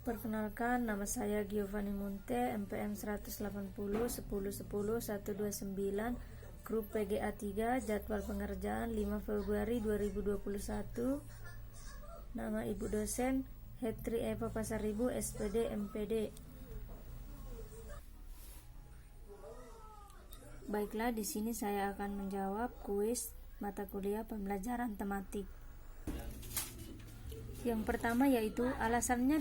Perkenalkan, nama saya Giovanni Munte, MPM 180 10 10 129, grup PGA 3, jadwal pengerjaan 5 Februari 2021. Nama Ibu dosen Hetri Eva Pasaribu, SPD MPD. Baiklah, di sini saya akan menjawab kuis mata kuliah pembelajaran tematik. Yang pertama yaitu alasannya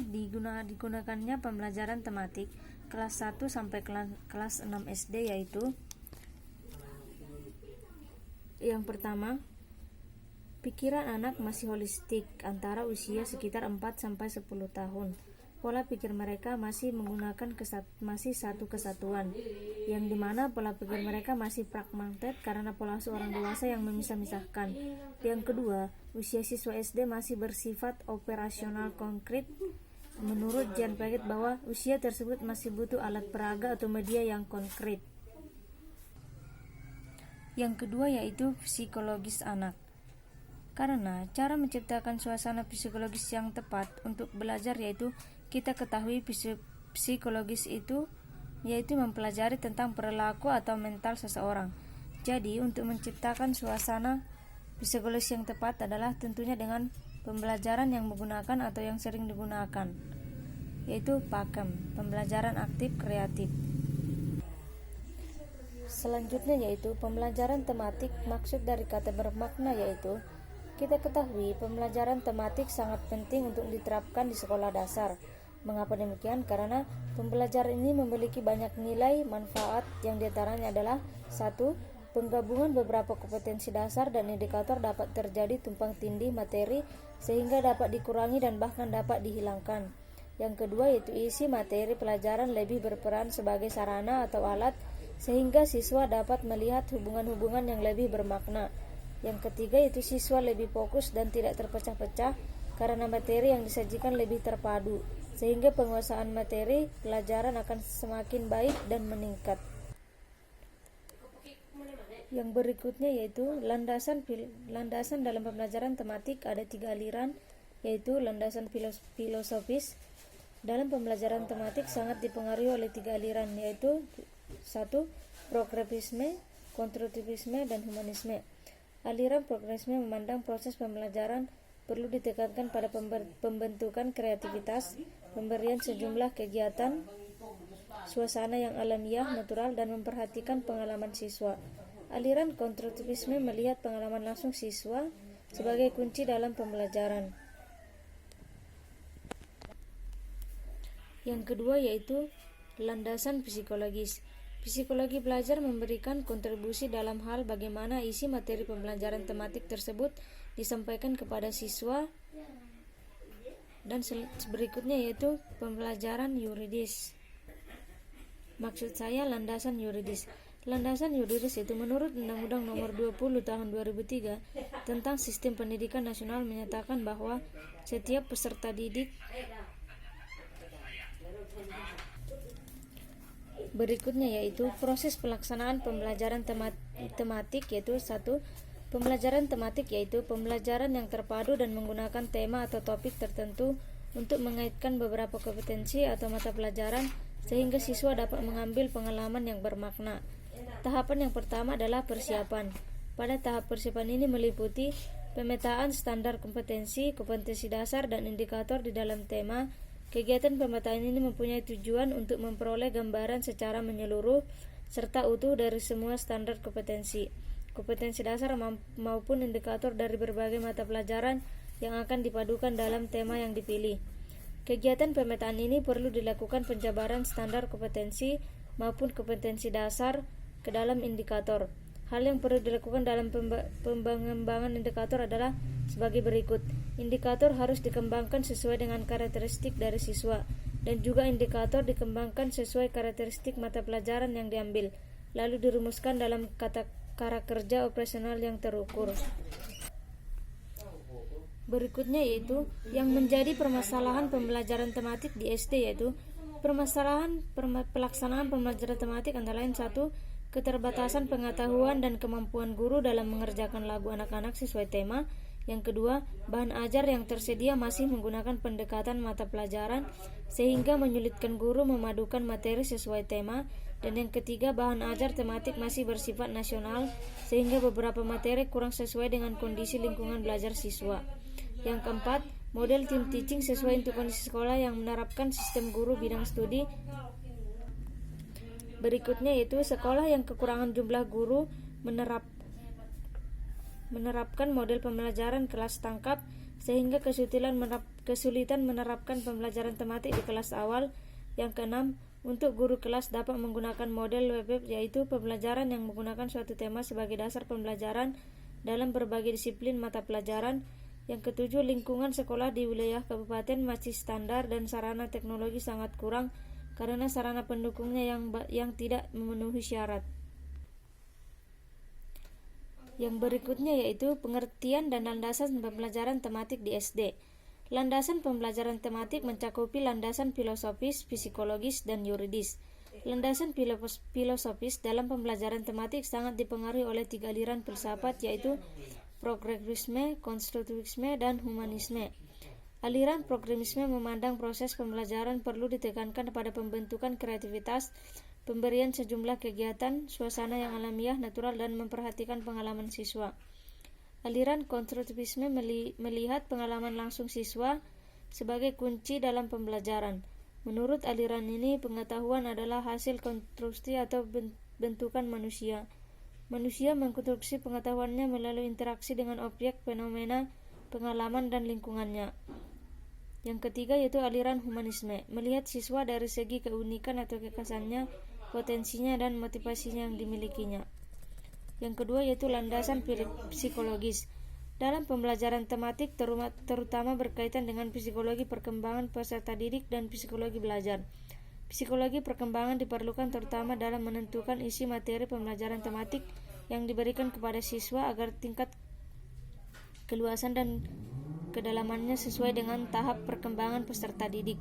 digunakannya pembelajaran tematik kelas 1 sampai kelas 6 SD, yaitu yang pertama, pikiran anak masih holistik antara usia sekitar 4 sampai 10 tahun. Pola pikir mereka masih menggunakan masih satu kesatuan, yang dimana pola pikir mereka masih pragmatik karena pola asuh orang dewasa yang memisah-misahkan. Yang kedua, usia siswa SD masih bersifat operasional konkret. Menurut Jan Piaget bahwa usia tersebut masih butuh alat peraga atau media yang konkret. Yang kedua yaitu psikologis anak. Karena cara menciptakan suasana psikologis yang tepat untuk belajar yaitu kita ketahui psikologis itu yaitu mempelajari tentang perilaku atau mental seseorang. Jadi untuk menciptakan suasana psikologis yang tepat adalah tentunya dengan pembelajaran yang menggunakan atau yang sering digunakan, yaitu PAKEM, pembelajaran aktif kreatif. Selanjutnya yaitu pembelajaran tematik. Maksud dari kata bermakna yaitu kita ketahui pembelajaran tematik sangat penting untuk diterapkan di sekolah dasar. Mengapa demikian? Karena pembelajaran ini memiliki banyak nilai manfaat, yang diantaranya adalah 1. Penggabungan beberapa kompetensi dasar dan indikator dapat terjadi tumpang tindih materi sehingga dapat dikurangi dan bahkan dapat dihilangkan. Yang kedua yaitu isi materi pelajaran lebih berperan sebagai sarana atau alat sehingga siswa dapat melihat hubungan-hubungan yang lebih bermakna. Yang ketiga yaitu siswa lebih fokus dan tidak terpecah-pecah karena materi yang disajikan lebih terpadu, sehingga penguasaan materi pelajaran akan semakin baik dan meningkat. Yang berikutnya yaitu landasan dalam pembelajaran tematik. Ada 3 aliran, yaitu landasan filosofis. Dalam pembelajaran tematik sangat dipengaruhi oleh 3 aliran, yaitu 1. Progresivisme, konstruktivisme, dan humanisme. Aliran progresivisme memandang proses pembelajaran perlu ditekankan pada pembentukan kreativitas, pemberian sejumlah kegiatan, suasana yang alamiah, natural, dan memperhatikan pengalaman siswa. Aliran konstruktivisme melihat pengalaman langsung siswa sebagai kunci dalam pembelajaran. Yang kedua yaitu landasan psikologis. Psikologi belajar memberikan kontribusi dalam hal bagaimana isi materi pembelajaran tematik tersebut disampaikan kepada siswa. Dan berikutnya yaitu pembelajaran yuridis. Maksud saya landasan yuridis. Landasan yuridis itu menurut Undang-Undang Nomor 20 Tahun 2003 tentang Sistem Pendidikan Nasional menyatakan bahwa setiap peserta didik. Berikutnya yaitu proses pelaksanaan pembelajaran tematik yaitu 1. Pembelajaran tematik yaitu pembelajaran yang terpadu dan menggunakan tema atau topik tertentu untuk mengaitkan beberapa kompetensi atau mata pelajaran sehingga siswa dapat mengambil pengalaman yang bermakna. Tahapan yang pertama adalah persiapan. Pada tahap persiapan ini meliputi pemetaan standar kompetensi dasar dan indikator di dalam tema. Kegiatan pemetaan ini mempunyai tujuan untuk memperoleh gambaran secara menyeluruh serta utuh dari semua standar kompetensi dasar maupun indikator dari berbagai mata pelajaran yang akan dipadukan dalam tema yang dipilih. Kegiatan pemetaan ini perlu dilakukan penjabaran standar kompetensi maupun kompetensi dasar ke dalam indikator. Hal yang perlu dilakukan dalam pengembangan indikator adalah sebagai berikut. Indikator harus dikembangkan sesuai dengan karakteristik dari siswa, dan juga indikator dikembangkan sesuai karakteristik mata pelajaran yang diambil, lalu dirumuskan dalam cara kerja operasional yang terukur. Berikutnya yaitu yang menjadi permasalahan pembelajaran tematik di SD, yaitu permasalahan pelaksanaan pembelajaran tematik antara lain 1. Keterbatasan pengetahuan dan kemampuan guru dalam mengerjakan lagu anak-anak sesuai tema. Yang kedua, bahan ajar yang tersedia masih menggunakan pendekatan mata pelajaran sehingga menyulitkan guru memadukan materi sesuai tema. Dan yang ketiga, bahan ajar tematik masih bersifat nasional sehingga beberapa materi kurang sesuai dengan kondisi lingkungan belajar siswa. Yang keempat, model team teaching sesuai untuk kondisi sekolah yang menerapkan sistem guru bidang studi. Berikutnya yaitu sekolah yang kekurangan jumlah guru menerapkan model pembelajaran kelas tangkap sehingga kesulitan menerapkan pembelajaran tematik di kelas awal. Yang keenam, untuk guru kelas dapat menggunakan model WPP yaitu pembelajaran yang menggunakan suatu tema sebagai dasar pembelajaran dalam berbagai disiplin mata pelajaran. Yang ketujuh, lingkungan sekolah di wilayah kabupaten masih standar dan sarana teknologi sangat kurang karena sarana pendukungnya yang tidak memenuhi syarat. Yang berikutnya yaitu pengertian dan landasan pembelajaran tematik di SD. Landasan pembelajaran tematik mencakupi landasan filosofis, psikologis, dan yuridis. Landasan filosofis dalam pembelajaran tematik sangat dipengaruhi oleh 3 aliran filsafat yaitu progresivisme, konstruktivisme, dan humanisme. Aliran progresivisme memandang proses pembelajaran perlu ditekankan pada pembentukan kreativitas, pemberian sejumlah kegiatan, suasana yang alamiah, natural, dan memperhatikan pengalaman siswa. Aliran konstruktivisme melihat pengalaman langsung siswa sebagai kunci dalam pembelajaran. Menurut aliran ini, pengetahuan adalah hasil konstruksi atau bentukan manusia. Manusia mengkonstruksi pengetahuannya melalui interaksi dengan objek, fenomena, pengalaman, dan lingkungannya. Yang ketiga yaitu aliran humanisme, melihat siswa dari segi keunikan atau kekhasannya, potensinya, dan motivasinya yang dimilikinya. Yang kedua yaitu landasan psikologis. Dalam pembelajaran tematik terutama berkaitan dengan psikologi perkembangan peserta didik dan psikologi belajar. Psikologi perkembangan diperlukan terutama dalam menentukan isi materi pembelajaran tematik yang diberikan kepada siswa agar tingkat keluasan dan kedalamannya sesuai dengan tahap perkembangan peserta didik.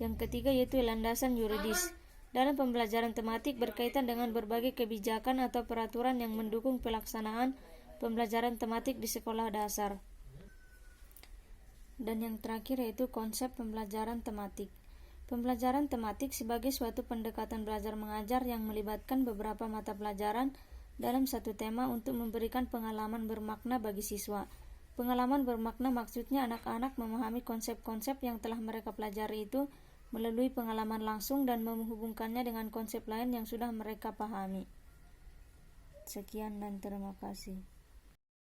Yang ketiga yaitu landasan yuridis. Dalam pembelajaran tematik berkaitan dengan berbagai kebijakan atau peraturan yang mendukung pelaksanaan pembelajaran tematik di sekolah dasar. Dan yang terakhir yaitu konsep pembelajaran tematik. Pembelajaran tematik sebagai suatu pendekatan belajar mengajar yang melibatkan beberapa mata pelajaran dalam satu tema untuk memberikan pengalaman bermakna bagi siswa. Pengalaman bermakna maksudnya anak-anak memahami konsep-konsep yang telah mereka pelajari itu melalui pengalaman langsung dan menghubungkannya dengan konsep lain yang sudah mereka pahami. Sekian dan terima kasih.